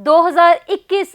2021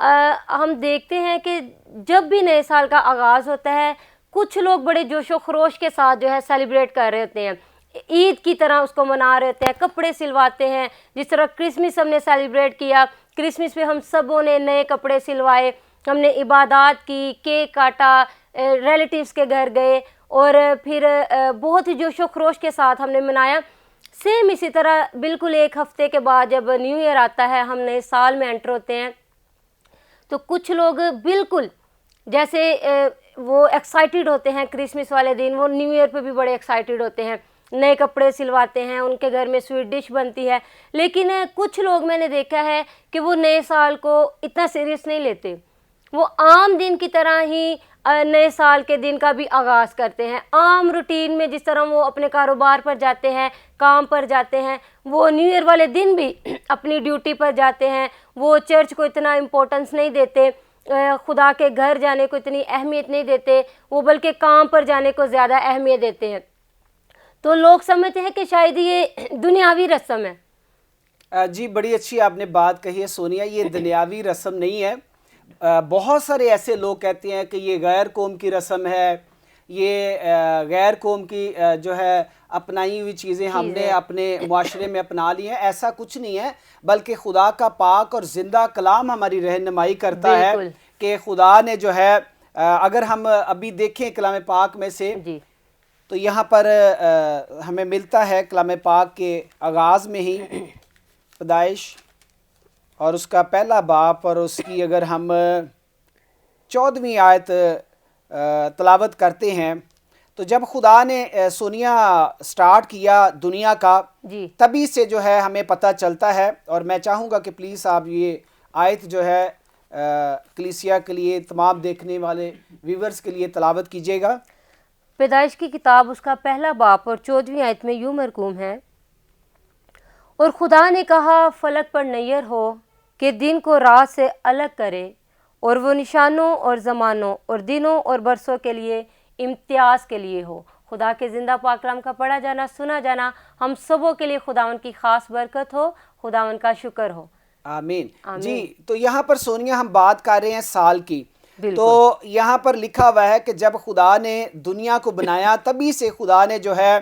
ہم دیکھتے ہیں کہ جب بھی نئے سال کا آغاز ہوتا ہے کچھ لوگ بڑے جوش و خروش کے ساتھ جو ہے سیلیبریٹ کر رہے ہوتے ہیں، عید کی طرح اس کو منا رہے ہوتے ہیں، کپڑے سلواتے ہیں، جس طرح کرسمس ہم نے سیلیبریٹ کیا، کرسمس پہ ہم سبوں نے نئے کپڑے سلوائے، ہم نے عبادات کی، کیک کاٹا، ریلیٹیوز کے گھر گئے اور پھر بہت ہی جوش و خروش کے ساتھ ہم نے منایا۔ سیم اسی طرح بالکل ایک ہفتے کے بعد جب نیو ایئر آتا ہے، ہم نئے سال میں انٹر ہوتے ہیں، تو کچھ لوگ بالکل جیسے وہ ایکسائٹیڈ ہوتے ہیں کرسمس والے دن، وہ نیو ایئر پہ بھی بڑے ایکسائٹیڈ ہوتے ہیں، نئے کپڑے سلواتے ہیں، ان کے گھر میں سویٹ ڈش بنتی ہے۔ لیکن کچھ لوگ میں نے دیکھا ہے کہ وہ نئے سال کو اتنا سیریس نہیں لیتے، وہ عام دن کی طرح ہی نئے سال کے دن کا بھی آغاز کرتے ہیں، عام روٹین میں جس طرح وہ اپنے کاروبار پر جاتے ہیں، کام پر جاتے ہیں، وہ نیو ایئر والے دن بھی اپنی ڈیوٹی پر جاتے ہیں، وہ چرچ کو اتنا امپورٹنس نہیں دیتے، خدا کے گھر جانے کو اتنی اہمیت نہیں دیتے، وہ بلکہ کام پر جانے کو زیادہ اہمیت دیتے ہیں۔ تو لوگ سمجھتے ہیں کہ شاید یہ دنیاوی رسم ہے۔ جی بڑی اچھی آپ نے بات کہی ہے سونیا، یہ دنیاوی رسم نہیں ہے۔ بہت سارے ایسے لوگ کہتے ہیں کہ یہ غیر قوم کی رسم ہے، یہ غیر قوم کی جو ہے اپنائی ہوئی چیزیں ہم نے اپنے معاشرے میں اپنا لی ہیں۔ ایسا کچھ نہیں ہے، بلکہ خدا کا پاک اور زندہ کلام ہماری رہنمائی کرتا ہے کہ خدا نے جو ہے، اگر ہم ابھی دیکھیں کلام پاک میں سے تو یہاں پر ہمیں ملتا ہے کلام پاک کے آغاز میں ہی پیدائش اور اس کا پہلا باب، اور اس کی اگر ہم 14ویں آیت تلاوت کرتے ہیں تو جب خدا نے سونیا سٹارٹ کیا دنیا کا، تبھی سے جو ہے ہمیں پتہ چلتا ہے، اور میں چاہوں گا کہ پلیز آپ یہ آیت جو ہے کلیسیا کے لیے، تمام دیکھنے والے ویورز کے لیے تلاوت کیجیے گا۔ پیدائش کی کتاب اس کا پہلا باب اور 14ویں آیت میں یوں مرقوم ہے، اور خدا نے کہا فلک پر نیر ہو کہ دن کو رات سے الگ کرے، اور وہ نشانوں اور زمانوں اور دنوں اور برسوں کے لیے امتیاز کے لیے ہو۔ خدا کے زندہ پاک کلام کا پڑھا جانا، سنا جانا ہم سبوں کے لیے خداوند کی خاص برکت ہو، خداوند کا شکر ہو۔ آمین۔ جی تو یہاں پر سونیا ہم بات کر رہے ہیں سال کی، تو یہاں پر لکھا ہوا ہے کہ جب خدا نے دنیا کو بنایا تبھی سے خدا نے جو ہے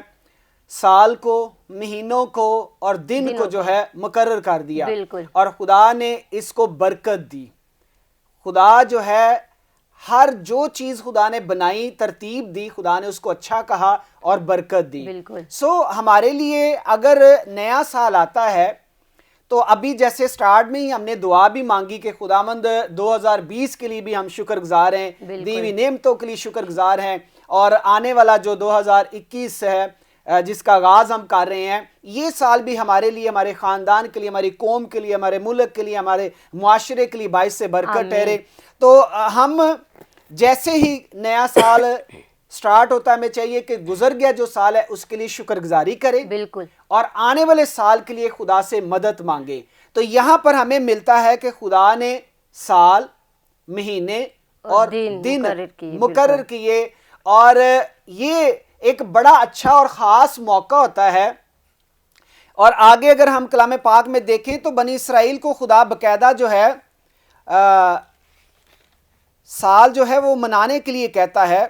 سال کو، مہینوں کو اور دن کو جو ہے مقرر کر دیا، اور خدا نے اس کو برکت دی۔ خدا جو ہے ہر جو چیز خدا نے بنائی، ترتیب دی، خدا نے اس کو اچھا کہا اور برکت دی۔ سو ہمارے لیے اگر نیا سال آتا ہے تو ابھی جیسے سٹارٹ میں ہی ہم نے دعا بھی مانگی کہ خداوند 2020 کے لیے بھی ہم شکر گزار ہیں، دی ہوئی نعمتوں کے لیے شکر گزار ہیں، اور آنے والا جو 2021 ہے جس کا آغاز ہم کر رہے ہیں، یہ سال بھی ہمارے لیے، ہمارے خاندان کے لیے، ہماری قوم کے لیے، ہمارے ملک کے لیے، ہمارے معاشرے کے لیے باعث سے برکت ٹھہرے۔ تو ہم جیسے ہی نیا سال سٹارٹ ہوتا ہے، ہمیں چاہیے کہ گزر گیا جو سال ہے اس کے لیے شکر گزاری کریں، اور آنے والے سال کے لیے خدا سے مدد مانگے۔ تو یہاں پر ہمیں ملتا ہے کہ خدا نے سال، مہینے اور دن مقرر کیے، اور یہ ایک بڑا اچھا اور خاص موقع ہوتا ہے۔ اور آگے اگر ہم کلام پاک میں دیکھیں تو بنی اسرائیل کو خدا باقاعدہ جو ہے سال جو ہے وہ منانے کے لیے کہتا ہے،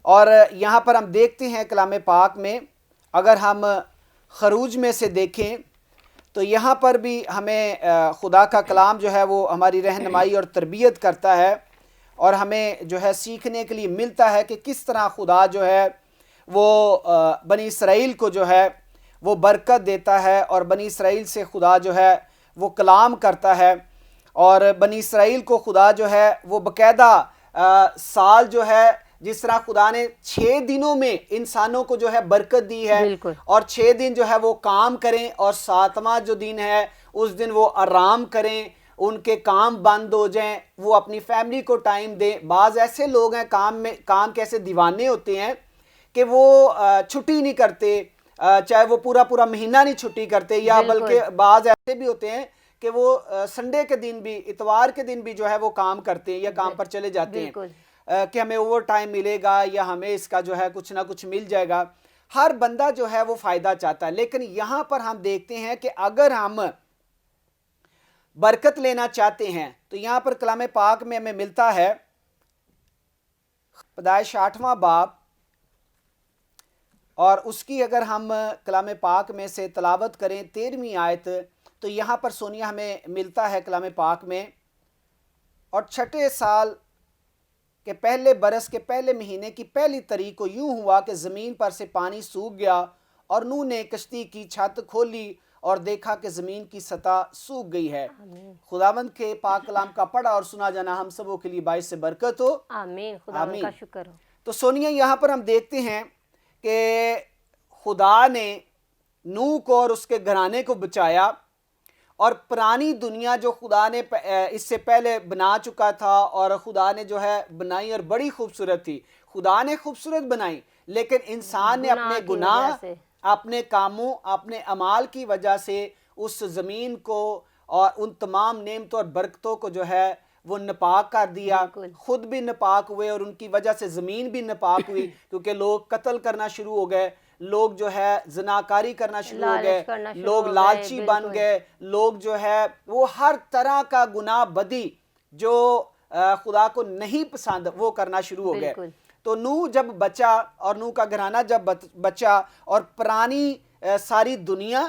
اور یہاں پر ہم دیکھتے ہیں کلام پاک میں، اگر ہم خروج میں سے دیکھیں تو یہاں پر بھی ہمیں خدا کا کلام جو ہے وہ ہماری رہنمائی اور تربیت کرتا ہے، اور ہمیں جو ہے سیکھنے کے لیے ملتا ہے کہ کس طرح خدا جو ہے وہ بنی اسرائیل کو جو ہے وہ برکت دیتا ہے، اور بنی اسرائیل سے خدا جو ہے وہ کلام کرتا ہے، اور بنی اسرائیل کو خدا جو ہے وہ باقاعدہ سال جو ہے، جس طرح خدا نے 6 دنوں میں انسانوں کو جو ہے برکت دی ہے، اور 6 دن جو ہے وہ کام کریں، اور 7واں جو دن ہے اس دن وہ آرام کریں، ان کے کام بند ہو جائیں، وہ اپنی فیملی کو ٹائم دیں۔ بعض ایسے لوگ ہیں کام کیسے دیوانے ہوتے ہیں کہ وہ چھٹی نہیں کرتے، چاہے وہ پورا مہینہ نہیں چھٹی کرتے، یا بلکہ بعض ایسے بھی ہوتے ہیں کہ وہ سنڈے کے دن بھی، اتوار کے دن بھی جو ہے وہ کام کرتے ہیں یا کام پر چلے جاتے ہیں کہ ہمیں اوور ٹائم ملے گا یا ہمیں اس کا جو ہے کچھ نہ کچھ مل جائے گا۔ ہر بندہ جو ہے وہ فائدہ چاہتا ہے، لیکن یہاں پر ہم دیکھتے ہیں کہ اگر ہم برکت لینا چاہتے ہیں تو یہاں پر کلام پاک میں ہمیں ملتا ہے پیدائش 8واں باب اور اس کی اگر ہم کلام پاک میں سے تلاوت کریں 13ویں آیت تو یہاں پر سونیا ہمیں ملتا ہے کلام پاک میں، اور چھٹے سال کے پہلے برس کے پہلے مہینے کی پہلی تاریخ کو یوں ہوا کہ زمین پر سے پانی سوکھ گیا، اور نوح نے کشتی کی چھت کھولی اور دیکھا کہ زمین کی سطح سوکھ گئی ہے۔ خداوند کے پاک کلام کا پڑھا اور سنا جانا ہم سبوں کے لیے باعث برکت ہو، آمین۔ خداوند کا شکر ہو۔ تو سونیا یہاں پر ہم دیکھتے ہیں کہ خدا نے نوح کو اور اس کے گھرانے کو بچایا، اور پرانی دنیا جو خدا نے اس سے پہلے بنا چکا تھا، اور خدا نے جو ہے بنائی اور بڑی خوبصورت تھی، خدا نے خوبصورت بنائی، لیکن انسان نے اپنے گناہ، اپنے کاموں، اپنے اعمال کی وجہ سے اس زمین کو اور ان تمام نعمتوں اور برکتوں کو جو ہے وہ ناپاک کر دیا، خود بھی ناپاک ہوئے اور ان کی وجہ سے زمین بھی ناپاک ہوئی، کیونکہ لوگ قتل کرنا شروع ہو گئے، لوگ جو ہے زناکاری کرنا شروع ہو گئے، لوگ لالچی بن گئے، لوگ جو ہے وہ ہر طرح کا گناہ بدی جو خدا کو نہیں پسند وہ کرنا شروع ہو گئے۔ تو نوح جب بچا اور نوح کا گھرانہ جب بچا، اور پرانی ساری دنیا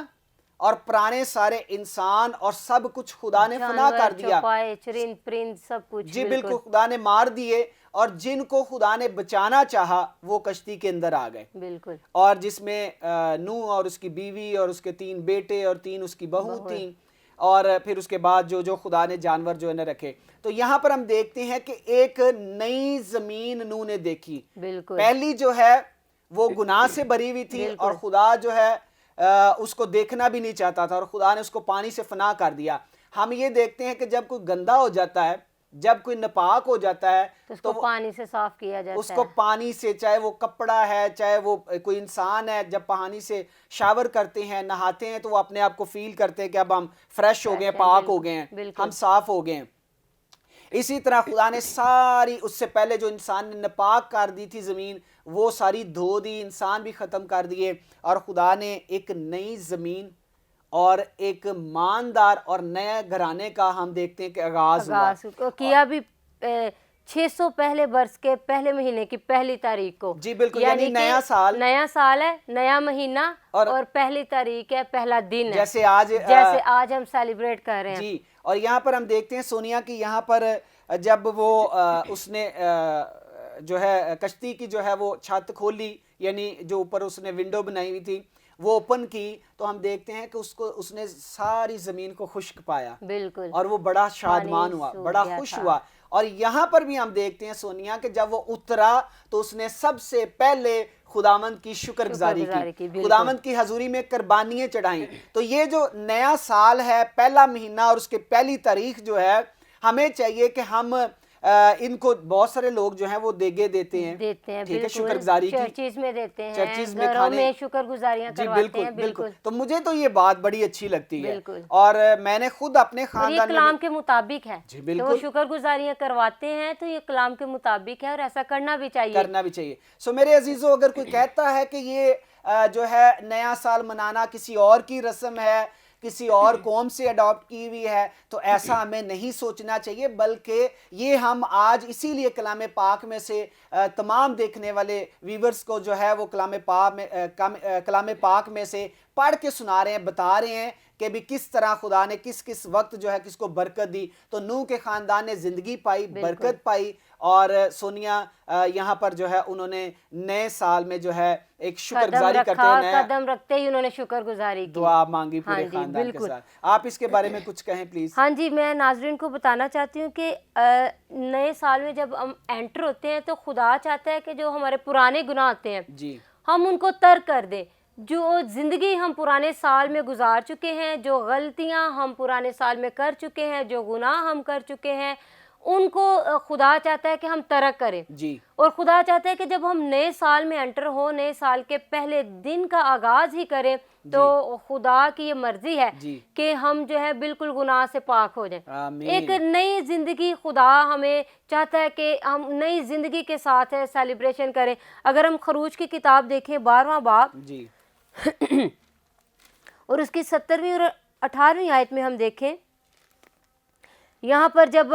اور پرانے سارے انسان اور سب کچھ خدا نے فنا کر دیا، چرند پرند سب کچھ، جی بالکل خدا نے مار دیے، اور جن کو خدا نے بچانا چاہا وہ کشتی کے اندر آ گئے، بالکل، اور جس میں نوح اور اس کی بیوی اور اس کے 3 بیٹے اور 3 اس کی بہو تھیں، اور پھر اس کے بعد جو خدا نے جانور جو ہے نہ رکھے۔ تو یہاں پر ہم دیکھتے ہیں کہ ایک نئی زمین نوح نے دیکھی، بالکل، پہلی جو ہے وہ گناہ سے بھری ہوئی تھی، اور خدا جو ہے اس کو دیکھنا بھی نہیں چاہتا تھا، اور خدا نے اس کو پانی سے فنا کر دیا۔ ہم یہ دیکھتے ہیں کہ جب کوئی گندا ہو جاتا ہے، جب کوئی ناپاک ہو جاتا ہے تو اس کو پانی سے صاف کیا جاتا ہے، اس کو پانی سے، چاہے وہ کپڑا ہے، چاہے وہ کوئی انسان ہے، جب پانی سے شاور کرتے ہیں، نہاتے ہیں، تو وہ اپنے آپ کو فیل کرتے ہیں کہ اب ہم فریش ہو گئے ہیں، پاک ہو گئے ہیں، ہم صاف ہو گئے ہیں۔ اسی طرح خدا نے ساری اس سے پہلے جو انسان نے ناپاک کر دی تھی زمین، وہ ساری دھو دی، انسان بھی ختم کر دیے، اور خدا نے ایک نئی زمین اور ایک ماندار اور نئے گھرانے کا ہم دیکھتے ہیں کہ آغاز ہوا، کیا بھی 600 پہلے برس کے پہلے مہینے کی پہلی تاریخ کو، جی بالکل، یعنی نیا سال ہے، نیا مہینہ، اور پہلی تاریخ ہے، پہلا دن ہے، جیسے آج ہم سیلیبریٹ کر رہے ہیں۔ جی، اور یہاں پر ہم دیکھتے ہیں سونیا کی یہاں پر جب وہ اس نے جو ہے کشتی کی جو ہے وہ چھت کھولی، یعنی جو اوپر اس نے ونڈو بنائی ہوئی تھی وہ اوپن کی، تو ہم دیکھتے ہیں کہ اس نے ساری زمین کو خشک پایا، بالکل، اور وہ بڑا شادمان ہوا، بڑا خوش ہوا۔ اور یہاں پر بھی ہم دیکھتے ہیں سونیا کہ جب وہ اترا تو اس نے سب سے پہلے خداوند کی شکر گزاری کی، خداوند کی حضوری میں قربانیاں چڑھائیں۔ تو یہ جو نیا سال ہے، پہلا مہینہ اور اس کے پہلی تاریخ جو ہے، ہمیں چاہیے کہ ہم ان کو، بہت سارے لوگ جو ہیں وہ دیگے دیتے ہیں، ٹھیک ہے، شکر گزاری کی، چرچز میں دیتے ہیں، چرچز میں گھروں میں شکر گزاریاں کرواتے ہیں، بالکل۔ تو مجھے تو یہ بات بڑی اچھی لگتی ہے، اور میں نے خود اپنے خاندان میں، یہ کلام کے مطابق ہے کہ وہ شکر گزاریاں کرواتے ہیں، تو یہ کلام کے مطابق ہے، اور ایسا کرنا بھی چاہیے۔ سو میرے عزیزو، اگر کوئی کہتا ہے کہ یہ جو ہے نیا سال منانا کسی اور کی رسم ہے، کسی اور قوم سے اڈاپٹ کی ہوئی ہے، تو ایسا ہمیں نہیں سوچنا چاہیے، بلکہ یہ ہم آج اسی لیے کلام پاک میں سے تمام دیکھنے والے ویورز کو جو ہے وہ کلام پاک میں سے پڑھ کے سنا رہے ہیں، بتا رہے ہیں کہ بھی کس طرح خدا نے کس وقت جو ہے کس کو برکت دی۔ تو نوح کے خاندان نے زندگی پائی، برکت پائی، اور سونیا یہاں پر جو ہے انہوں نے نئے سال میں جو ہے ایک شکر گزاری کرتے ہیں، قدم رکھتے ہی انہوں نے شکر گزاری کی، دعا مانگی پورے خاندان کے ساتھ۔ آپ اس کے بارے میں کچھ کہیں پلیز۔ ہاں جی، میں ناظرین کو بتانا چاہتی ہوں کہ نئے سال میں جب ہم انٹر ہوتے ہیں تو خدا چاہتا ہے کہ جو ہمارے پرانے گناہ ہوتے ہیں جی، ہم ان کو ترک کر دیں، جو زندگی ہم پرانے سال میں گزار چکے ہیں، جو غلطیاں ہم پرانے سال میں کر چکے ہیں، جو گناہ ہم کر چکے ہیں، ان کو خدا چاہتا ہے کہ ہم ترک کریں، جی، اور خدا چاہتا ہے کہ جب ہم نئے سال میں انٹر ہو، نئے سال کے پہلے دن کا آغاز ہی کریں، تو خدا کی یہ مرضی ہے کہ ہم جو ہے بالکل گناہ سے پاک ہو جائیں، ایک نئی زندگی خدا ہمیں چاہتا ہے کہ ہم نئی زندگی کے ساتھ سیلیبریشن کریں۔ اگر ہم خروج کی کتاب دیکھیں 12واں باب جی، اور اس کی 17ویں اور 18ویں آیت میں ہم دیکھیں یہاں پر جب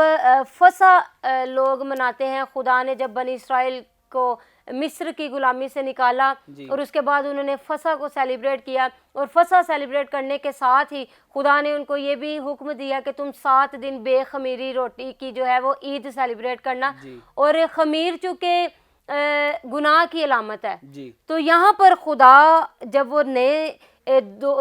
فصح لوگ مناتے ہیں، خدا نے جب بنی اسرائیل کو مصر کی غلامی سے نکالا اور اس کے بعد انہوں نے فصح کو سیلیبریٹ کیا، اور فصح سیلیبریٹ کرنے کے ساتھ ہی خدا نے ان کو یہ بھی حکم دیا کہ تم 7 دن بے خمیری روٹی کی جو ہے وہ عید سیلیبریٹ کرنا، اور خمیر چونکہ گناہ کی علامت ہے، تو یہاں پر خدا جب وہ نئے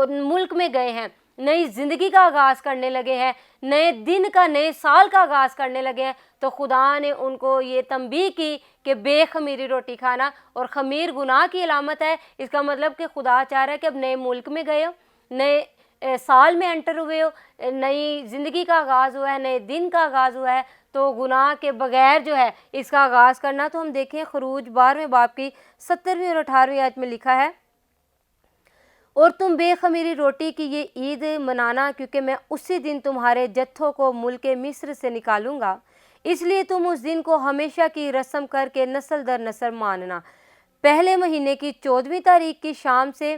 ملک میں گئے ہیں، نئی زندگی کا آغاز کرنے لگے ہیں، نئے دن کا، نئے سال کا آغاز کرنے لگے ہیں، تو خدا نے ان کو یہ تنبیہ کی کہ بے خمیری روٹی کھانا، اور خمیر گناہ کی علامت ہے۔ اس کا مطلب کہ خدا چاہ رہا ہے کہ اب نئے ملک میں گئے ہو، نئے سال میں انٹر ہوئے ہو، نئی زندگی کا آغاز ہوا ہے، نئے دن کا آغاز ہوا ہے، تو گناہ کے بغیر جو ہے اس کا آغاز کرنا۔ تو ہم دیکھیں خروج 12ویں باب کی 17ویں اور 18ویں آیت میں لکھا ہے، اور تم بے خمیری روٹی کی یہ عید منانا، کیونکہ میں اسی دن تمہارے جتھوں کو ملک مصر سے نکالوں گا، اس لیے تم اس دن کو ہمیشہ کی رسم کر کے نسل در نسل ماننا۔ پہلے مہینے کی 14ویں تاریخ کی شام سے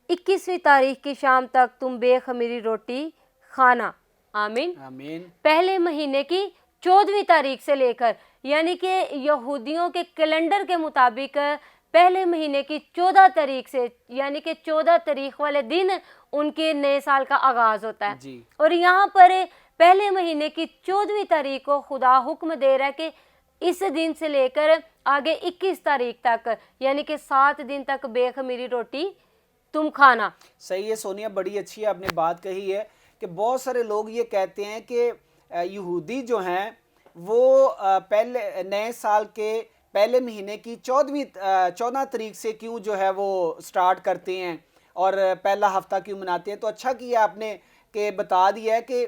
21ویں تاریخ کی شام تک تم بے خمیری روٹی کھانا۔ آمین۔ پہلے مہینے کی 14ویں تاریخ سے لے کر، یعنی کہ یہودیوں کے کیلنڈر کے مطابق پہلے مہینے کی 14 تاریخ سے، یعنی کہ 14 تاریخ والے دن ان کے نئے سال کا آغاز ہوتا ہے، اور یہاں پر پہلے مہینے کی 14ویں تاریخ کو خدا حکم دے رہا ہے کہ اس دن سے لے کر آگے 21 تاریخ تک، یعنی کہ 7 دن تک بے خمیری روٹی تم کھانا۔ صحیح ہے سونیا، بڑی اچھی آپ نے بات کہی ہے کہ بہت سارے لوگ یہ کہتے ہیں کہ یہودی جو ہیں وہ پہلے نئے سال کے پہلے مہینے کی 14 تاریخ سے کیوں جو ہے وہ سٹارٹ کرتے ہیں اور پہلا ہفتہ کیوں مناتے ہیں۔ تو اچھا کیا آپ نے کہ بتا دیا ہے کہ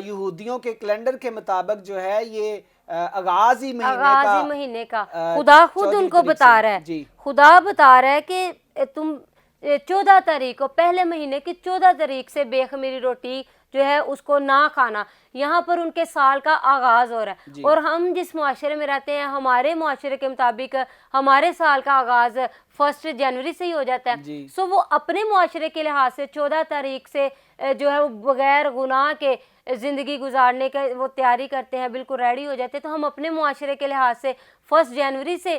یہودیوں کے کیلنڈر کے مطابق جو ہے یہ آغازی مہینے کا خدا خود ان کو بتا رہا ہے، خدا بتا رہا ہے کہ تم 14 تاریخ کو، پہلے مہینے کی 14 تاریخ سے بے خمیری روٹی جو ہے اس کو نہ کھانا۔ یہاں پر ان کے سال کا آغاز ہو رہا ہے، اور ہم جس معاشرے میں رہتے ہیں، ہمارے معاشرے کے مطابق ہمارے سال کا آغاز 1 جنوری سے ہی ہو جاتا ہے، سو وہ اپنے معاشرے کے لحاظ سے 14 تاریخ سے جو ہے وہ بغیر گناہ کے زندگی گزارنے کا وہ تیاری کرتے ہیں، بالکل ریڈی ہو جاتے ہیں۔ تو ہم اپنے معاشرے کے لحاظ سے 1 جنوری سے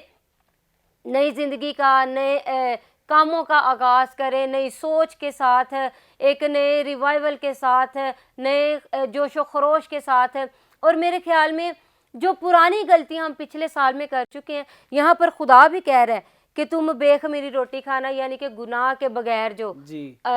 نئی زندگی کا، نئے کاموں کا آغاز کریں، نئی سوچ کے ساتھ، ایک نئے ریوائول کے ساتھ، نئے جوش و خروش کے ساتھ۔ اور میرے خیال میں جو پرانی غلطیاں ہم پچھلے سال میں کر چکے ہیں، یہاں پر خدا بھی کہہ رہا ہے کہ تم بے خمیری روٹی کھانا، یعنی کہ گناہ کے بغیر جو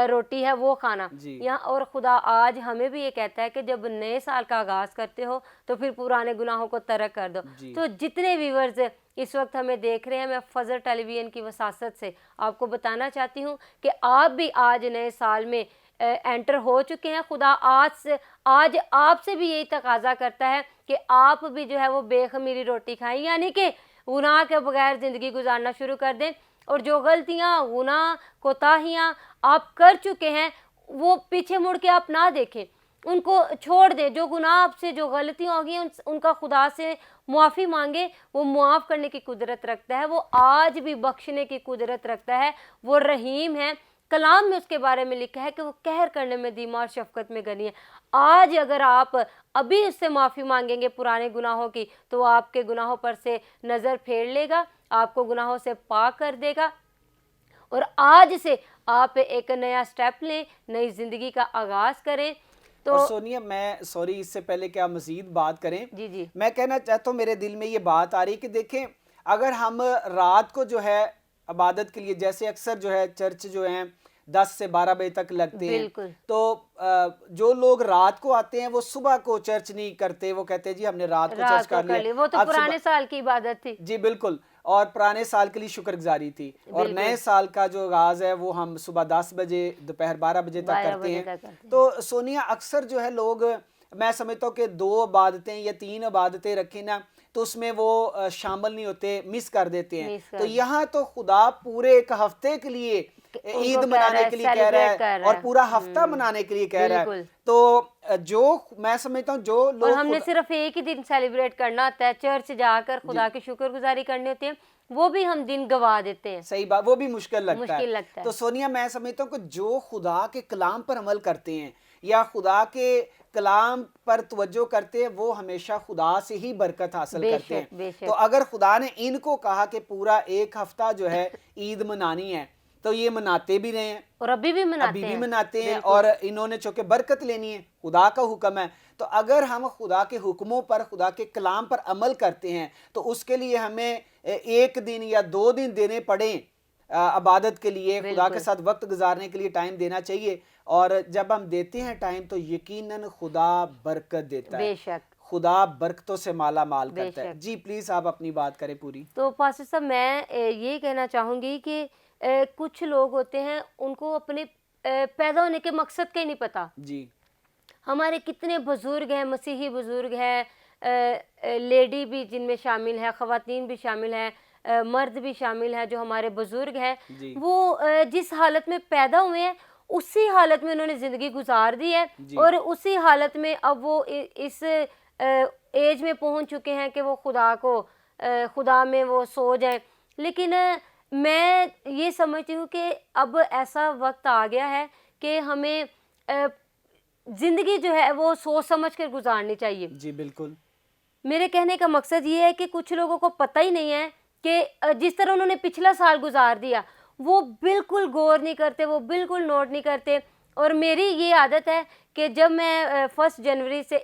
روٹی ہے وہ کھانا یہاں۔ اور خدا آج ہمیں بھی یہ کہتا ہے کہ جب نئے سال کا آغاز کرتے ہو تو پھر پرانے گناہوں کو ترک کر دو۔ تو جتنے ویورز اس وقت ہمیں دیکھ رہے ہیں، میں فضل ٹیلی ویژن کی وساست سے آپ کو بتانا چاہتی ہوں کہ آپ بھی آج نئے سال میں انٹر ہو چکے ہیں۔ خدا آج آپ سے بھی یہی تقاضا کرتا ہے کہ آپ بھی جو ہے وہ بے خمیری روٹی کھائیں، یعنی کہ گناہ کے بغیر زندگی گزارنا شروع کر دیں، اور جو غلطیاں، گناہ، کوتاہیاں آپ کر چکے ہیں وہ پیچھے مڑ کے آپ نہ دیکھیں، ان کو چھوڑ دیں۔ جو گناہ آپ سے، جو غلطیاں ہو گئی ان کا خدا سے معافی مانگے، وہ معاف کرنے کی قدرت رکھتا ہے، وہ آج بھی بخشنے کی قدرت رکھتا ہے، وہ رحیم ہے۔ کلام میں اس کے بارے میں لکھا ہے کہ وہ قہر کرنے میں دھیما اور شفقت میں غنی ہے۔ آج اگر آپ ابھی اس سے معافی مانگیں گے پرانے گناہوں کی، تو وہ آپ کے گناہوں پر سے نظر پھیر لے گا، آپ کو گناہوں سے پاک کر دے گا، اور آج سے آپ ایک نیا سٹیپ لیں، نئی زندگی کا آغاز کریں۔ تو سونیا، میں سوری اس سے پہلے کہ آپ مزید بات کریں، میں کہنا چاہتا ہوں، میرے دل میں یہ بات آ رہی کہ دیکھیں، اگر ہم رات کو جو ہے عبادت کے لیے، جیسے اکثر جو ہے چرچ جو ہیں 10 سے 12 بجے تک لگتے ہیں، تو جو لوگ رات کو آتے ہیں وہ صبح کو چرچ نہیں کرتے، وہ کہتے ہیں جی ہم نے رات کو چرچ کر لیا، وہ تو پرانے سال کی عبادت تھی۔ جی بالکل، اور پرانے سال کے لیے شکر گزاری تھی، اور نئے سال کا جو آغاز ہے وہ ہم صبح 10 بجے، دوپہر 12 بجے تک کرتے ہیں۔ تو سونیا، اکثر جو ہے لوگ، میں سمجھتا ہوں کہ 2 عبادتیں یا 3 عبادتیں رکھیں نا، تو اس میں وہ شامل نہیں ہوتے، مس کر دیتے ہیں۔ تو یہاں تو خدا پورے ایک ہفتے کے لیے عید منانے کے لیے کہہ رہا ہے، اور پورا ہفتہ منانے کے لیے کہہ رہا ہے۔ تو جو میں سمجھتا ہوں جو لوگ، اور ہم نے صرف ایک ہی دن سیلیبریٹ کرنا ہوتا ہے، چرچ جا کر خدا کی شکر گزاری کرنی ہوتی ہے، وہ بھی ہم دن گوا دیتے ہیں۔ صحیح بات، وہ بھی مشکل لگتا ہے۔ تو سونیا، میں سمجھتا ہوں کہ جو خدا کے کلام پر عمل کرتے ہیں، یا خدا کے کلام پر توجہ کرتے ہیں وہ ہمیشہ خدا سے ہی برکت حاصل کرتے ہیں. تو اگر خدا نے ان کو کہا کہ پورا ایک ہفتہ جو ہے عید منانی ہے تو یہ مناتے بھی رہے ہیں اور ابھی بھی مناتے ہیں اور انہوں نے چونکہ برکت لینی ہے، خدا کا حکم ہے. تو اگر ہم خدا کے حکموں پر، خدا کے کلام پر عمل کرتے ہیں تو اس کے لیے ہمیں 1 دن یا 2 دن دینے پڑیں عبادت کے لیے، خدا کے ساتھ وقت گزارنے کے لیے ٹائم دینا چاہیے. اور جب ہم دیتے ہیں ٹائم تو یقیناً خدا برکت دیتا ہے، بے شک خدا برکتوں سے مالا مال کرتا ہے. جی پلیز آپ اپنی بات کریں پوری. تو پاسٹر صاحب میں یہ کہنا چاہوں گی کہ کچھ لوگ ہوتے ہیں ان کو اپنے پیدا ہونے کے مقصد کا ہی نہیں پتا. جی ہمارے کتنے بزرگ ہیں، مسیحی بزرگ ہیں، لیڈی بھی جن میں شامل ہے، خواتین بھی شامل ہیں، مرد بھی شامل ہے، جو ہمارے بزرگ ہیں وہ جس حالت میں پیدا ہوئے ہیں اسی حالت میں انہوں نے زندگی گزار دی ہے اور اسی حالت میں اب وہ اس ایج میں پہنچ چکے ہیں کہ وہ خدا میں وہ سو جائیں. لیکن میں یہ سمجھتی ہوں کہ اب ایسا وقت آ گیا ہے کہ ہمیں زندگی جو ہے وہ سوچ سمجھ کر گزارنی چاہیے. جی بالکل. میرے کہنے کا مقصد یہ ہے کہ کچھ لوگوں کو پتہ ہی نہیں ہے کہ جس طرح انہوں نے پچھلا سال گزار دیا وہ بالکل غور نہیں کرتے، وہ بالکل نوٹ نہیں کرتے. اور میری یہ عادت ہے کہ جب میں 1 جنوری سے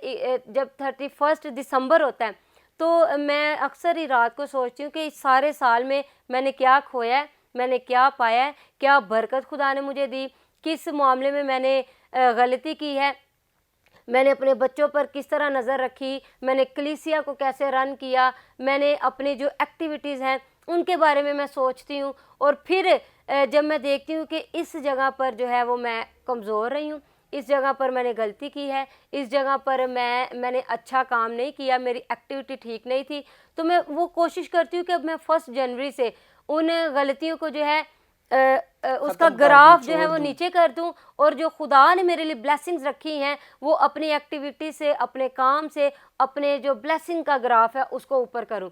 جب 31 دسمبر ہوتا ہے تو میں اکثر ہی رات کو سوچتی ہوں کہ اس سارے سال میں میں نے کیا کھویا ہے، میں نے کیا پایا ہے، کیا برکت خدا نے مجھے دی، کس معاملے میں میں نے غلطی کی ہے، میں نے اپنے بچوں پر کس طرح نظر رکھی، میں نے کلیسیا کو کیسے رن کیا، میں نے اپنی جو ایکٹیویٹیز ہیں ان کے بارے میں سوچتی ہوں. اور پھر جب میں دیکھتی ہوں کہ اس جگہ پر جو ہے وہ میں کمزور رہی ہوں، اس جگہ پر میں نے غلطی کی ہے، اس جگہ پر میں نے اچھا کام نہیں کیا، میری ایکٹیویٹی ٹھیک نہیں تھی، تو میں وہ کوشش کرتی ہوں کہ اب میں 1 جنوری سے ان غلطیوں کو جو ہے اس کا گراف جو ہے وہ نیچے کر دوں اور جو خدا نے میرے لیے بلیسنگز رکھی ہیں وہ اپنی ایکٹیویٹی سے، اپنے کام سے، اپنے جو بلیسنگ کا گراف ہے اس کو اوپر کروں.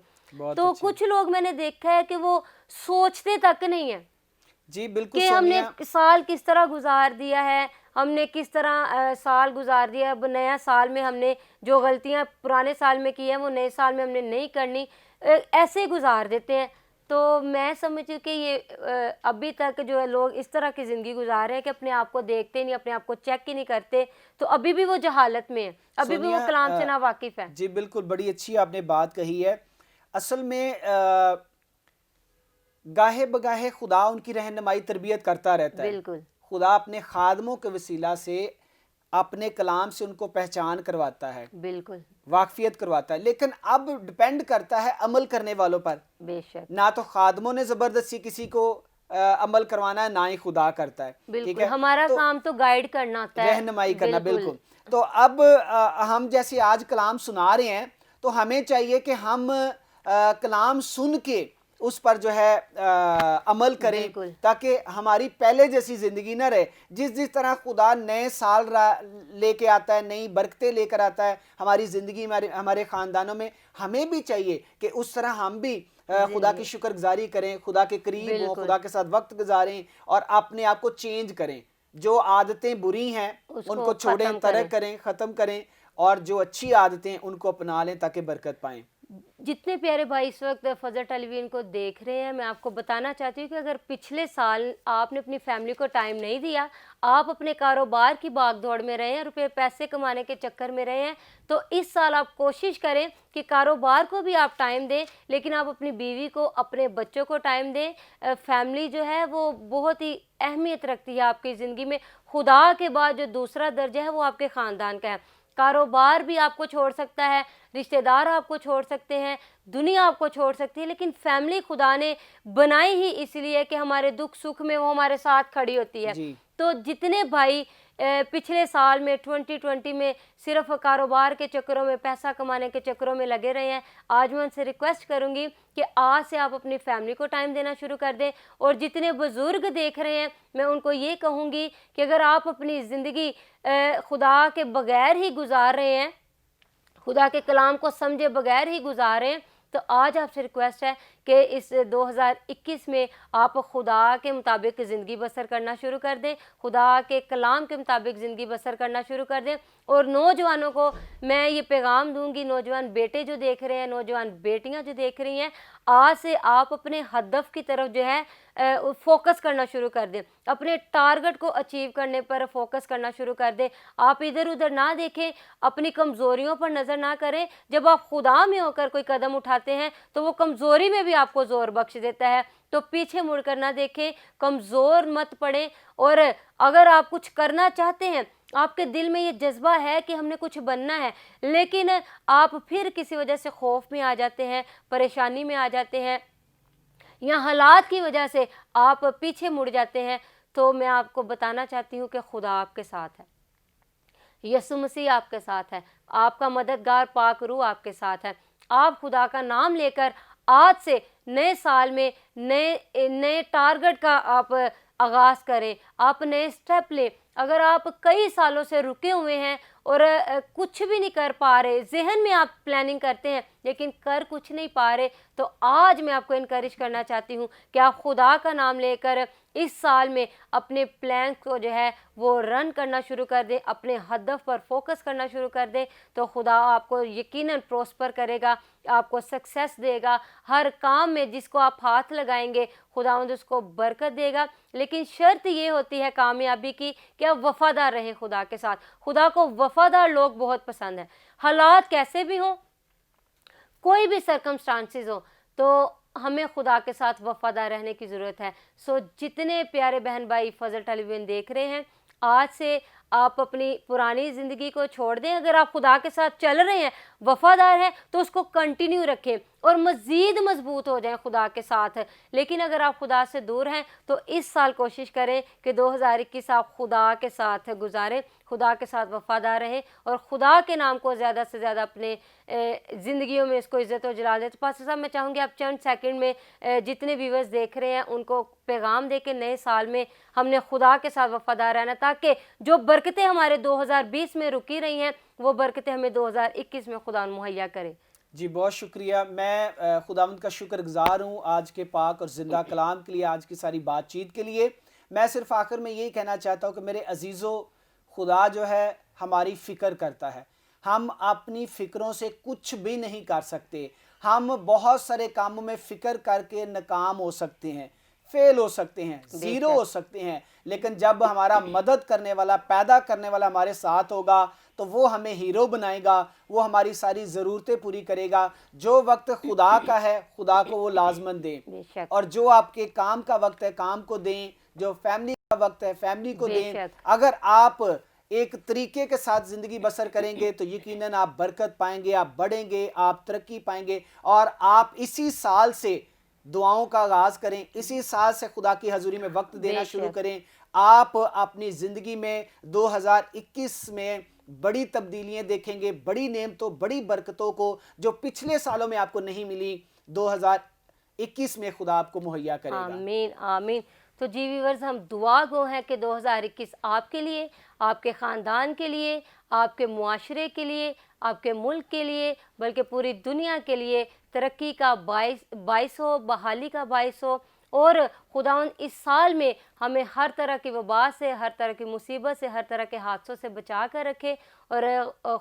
تو کچھ لوگ میں نے دیکھا ہے کہ وہ سوچتے تک نہیں ہیں. جی بالکل کہ ہم نے سال کس طرح گزار دیا ہے، ہم نے کس طرح سال گزار دیا. اب نیا سال میں ہم نے جو غلطیاں پرانے سال میں کی ہیں وہ نئے سال میں ہم نے نہیں کرنی، ایسے گزار دیتے ہیں. تو میں سمجھتی ہوں کہ یہ ابھی تک جو ہے لوگ اس طرح کی زندگی گزار رہے ہیں کہ اپنے آپ کو دیکھتے نہیں، اپنے آپ کو چیک ہی نہیں کرتے، تو ابھی بھی وہ جہالت میں ہے، ابھی بھی وہ کلام سے ناواقف ہے. جی بالکل، بڑی اچھی آپ نے بات کہی ہے. اصل میں گاہے بگاہے خدا ان کی رہنمائی تربیت کرتا رہتا ہے. بالکل. خدا اپنے خادموں کے وسیلہ سے اپنے کلام سے ان کو پہچان کرواتا ہے، بالکل واقفیت کرواتا ہے، لیکن اب ڈپینڈ کرتا ہے عمل کرنے والوں پر. بے شک. نہ تو خادموں نے زبردستی کسی کو عمل کروانا ہے، نہ ہی خدا کرتا ہے. بالکل، ہمارا کام تو گائیڈ کرنا ہوتا ہے، رہنمائی کرنا. بالکل. تو اب ہم جیسے آج کلام سنا رہے ہیں تو ہمیں چاہیے کہ ہم کلام سن کے اس پر جو ہے عمل کریں تاکہ ہماری پہلے جیسی زندگی نہ رہے. جس طرح خدا نئے سال لے کے آتا ہے، نئی برکتیں لے کر آتا ہے ہماری زندگی میں، ہمارے خاندانوں میں، ہمیں بھی چاہیے کہ اس طرح ہم بھی خدا کی شکر گزاری کریں، خدا کے قریب ہوں، خدا کے ساتھ وقت گزاریں اور اپنے آپ کو چینج کریں. جو عادتیں بری ہیں ان کو چھوڑیں، ترک کریں، ختم کریں، اور جو اچھی عادتیں ان کو اپنا لیں تاکہ برکت پائیں. جتنے پیارے بھائی اس وقت فضل ٹیلی ویژن کو دیکھ رہے ہیں، میں آپ کو بتانا چاہتی ہوں کہ اگر پچھلے سال آپ نے اپنی فیملی کو ٹائم نہیں دیا، آپ اپنے کاروبار کی بھاگ دوڑ میں رہے ہیں، روپے پیسے کمانے کے چکر میں رہے ہیں، تو اس سال آپ کوشش کریں کہ کاروبار کو بھی آپ ٹائم دیں، لیکن آپ اپنی بیوی کو، اپنے بچوں کو ٹائم دیں. فیملی جو ہے وہ بہت ہی اہمیت رکھتی ہے آپ کی زندگی میں. خدا کے بعد جو دوسرا درجہ ہے وہ آپ کے خاندان کا ہے. کاروبار بھی آپ کو چھوڑ سکتا ہے، رشتہ دار آپ کو چھوڑ سکتے ہیں، دنیا آپ کو چھوڑ سکتی ہے، لیکن فیملی خدا نے بنائی ہی اس لیے کہ ہمارے دکھ سکھ میں وہ ہمارے ساتھ کھڑی ہوتی ہے. تو جتنے بھائی پچھلے سال میں 2020 میں صرف کاروبار کے چکروں میں، پیسہ کمانے کے چکروں میں لگے رہے ہیں، آج میں ان سے ریکویسٹ کروں گی کہ آج سے آپ اپنی فیملی کو ٹائم دینا شروع کر دیں. اور جتنے بزرگ دیکھ رہے ہیں میں ان کو یہ کہوں گی کہ اگر آپ اپنی زندگی خدا کے بغیر ہی گزار رہے ہیں، خدا کے کلام کو سمجھے بغیر ہی گزار رہے ہیں، تو آج آپ سے ریکویسٹ ہے کہ اس 2021 میں آپ خدا کے مطابق زندگی بسر کرنا شروع کر دیں، خدا کے کلام کے مطابق زندگی بسر کرنا شروع کر دیں. اور نوجوانوں کو میں یہ پیغام دوں گی، نوجوان بیٹے جو دیکھ رہے ہیں، نوجوان بیٹیاں جو دیکھ رہی ہیں، آج سے آپ اپنے ہدف کی طرف جو ہے فوکس کرنا شروع کر دیں، اپنے ٹارگٹ کو اچیو کرنے پر فوکس کرنا شروع کر دیں. آپ ادھر ادھر نہ دیکھیں، اپنی کمزوریوں پر نظر نہ کریں. جب آپ خدا میں ہو کر کوئی قدم اٹھاتے ہیں تو وہ کمزوری میں بھی آپ کو زور بخش دیتا ہے. تو پیچھے مڑ کر نہ دیکھیں، کمزور مت پڑیں. اور اگر آپ کچھ کرنا چاہتے ہیں، آپ کے دل میں یہ جذبہ ہے کہ ہم نے کچھ بننا ہے، لیکن آپ پھر کسی وجہ سے خوف میں آ جاتے ہیں، پریشانی میں آ جاتے ہیں، یا حالات کی وجہ سے آپ پیچھے مڑ جاتے ہیں، تو میں آپ کو بتانا چاہتی ہوں کہ خدا آپ کے ساتھ ہے، یسوع مسیح آپ کے ساتھ ہے، آپ کا مددگار پاک روح آپ کے ساتھ ہے. آپ خدا کا نام لے کر آج سے نئے سال میں نئے ٹارگٹ کا آپ آغاز کریں، آپ نئے سٹیپ لیں. اگر آپ کئی سالوں سے رکے ہوئے ہیں اور کچھ بھی نہیں کر پا رہے، ذہن میں آپ پلاننگ کرتے ہیں لیکن کر کچھ نہیں پا رہے، تو آج میں آپ کو انکریج کرنا چاہتی ہوں کہ آپ خدا کا نام لے کر اس سال میں اپنے پلان کو جو ہے وہ رن کرنا شروع کر دیں، اپنے ہدف پر فوکس کرنا شروع کر دیں. تو خدا آپ کو یقیناً پروسپر کرے گا، آپ کو سکسیس دے گا. ہر کام میں جس کو آپ ہاتھ لگائیں گے خداوند اس کو برکت دے گا. لیکن شرط یہ ہوتی ہے کامیابی کی کہ آپ وفادار رہیں خدا کے ساتھ. خدا کو وفادار لوگ بہت پسند ہیں. حالات کیسے بھی ہوں، کوئی بھی سرکمسٹانسز ہو، تو ہمیں خدا کے ساتھ وفادار رہنے کی ضرورت ہے. جتنے پیارے بہن بھائی فضل ٹیلی ویژن دیکھ رہے ہیں، آج سے آپ اپنی پرانی زندگی کو چھوڑ دیں. اگر آپ خدا کے ساتھ چل رہے ہیں، وفادار ہیں، تو اس کو کنٹینیو رکھیں اور مزید مضبوط ہو جائیں خدا کے ساتھ. لیکن اگر آپ خدا سے دور ہیں تو اس سال کوشش کریں کہ 2021 آپ خدا کے ساتھ گزاریں، خدا کے ساتھ وفادار رہیں اور خدا کے نام کو زیادہ سے زیادہ اپنے زندگیوں میں اس کو عزت و جلال دیں. تو پاسٹر صاحب میں چاہوں گی آپ چند سیکنڈ میں جتنے ویورز دیکھ رہے ہیں ان کو پیغام دے کے نئے سال میں ہم نے خدا کے ساتھ وفادار رہنا، تاکہ جو برکتیں ہمارے 2020 میں رکی رہی ہیں وہ برکتیں ہمیں 2021 میں خدا مہیا کرے. جی بہت شکریہ. میں خداوند کا شکر گزار ہوں آج کے پاک اور زندہ کلام کے لیے، آج کی ساری بات چیت کے لیے. میں صرف آخر میں یہی کہنا چاہتا ہوں کہ میرے عزیزو، خدا جو ہے ہماری فکر کرتا ہے. ہم اپنی فکروں سے کچھ بھی نہیں کر سکتے. ہم بہت سارے کاموں میں فکر کر کے ناکام ہو سکتے ہیں، فیل ہو سکتے ہیں، زیرو ہو سکتے ہیں، لیکن جب ہمارا مدد کرنے والا، پیدا کرنے والا ہمارے ساتھ ہوگا تو وہ ہمیں ہیرو بنائے گا، وہ ہماری ساری ضرورتیں پوری کرے گا. جو وقت خدا کا ہے خدا کو وہ لازماً دیں، اور جو آپ کے کام کا وقت ہے کام کو دیں، جو فیملی کا وقت ہے فیملی کو دیں. اگر آپ ایک طریقے کے ساتھ زندگی بسر کریں گے تو یقیناً آپ برکت پائیں گے، آپ بڑھیں گے، آپ ترقی پائیں گے. اور آپ اسی سال سے دعاؤں کا آغاز کریں، اسی سال سے خدا کی حضوری میں وقت دینا شروع کریں. آپ اپنی زندگی میں 2021 میں بڑی تبدیلیاں دیکھیں گے، بڑی نعمتوں، بڑی برکتوں کو جو پچھلے سالوں میں آپ کو نہیں ملی، 2021 میں خدا آپ کو مہیا کرے گا. آمین آمین. تو جی ویورز، ہم دعا گو ہیں کہ 2021 آپ کے لیے، آپ کے خاندان کے لیے، آپ کے معاشرے کے لیے، آپ کے ملک کے لیے، بلکہ پوری دنیا کے لیے ترقی کا باعث ہو، بحالی کا باعث ہو. اور خداوند اس سال میں ہمیں ہر طرح کی وبا سے، ہر طرح کی مصیبت سے، ہر طرح کے حادثوں سے بچا کر رکھے. اور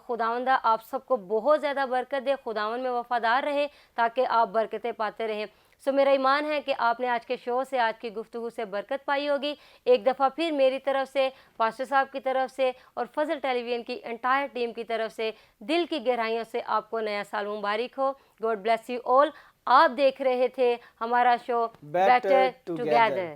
خداوندہ آپ سب کو بہت زیادہ برکت دے، خداوند میں وفادار رہے تاکہ آپ برکتیں پاتے رہیں. میرا ایمان ہے کہ آپ نے آج کے شو سے، آج کی گفتگو سے برکت پائی ہوگی. ایک دفعہ پھر میری طرف سے، پاسٹر صاحب کی طرف سے اور فضل ٹیلی ویژن کی انٹائر ٹیم کی طرف سے دل کی گہرائیوں سے آپ کو نیا سال مبارک ہو. God bless you all. آپ دیکھ رہے تھے ہمارا شو بیٹر ٹوگیدر.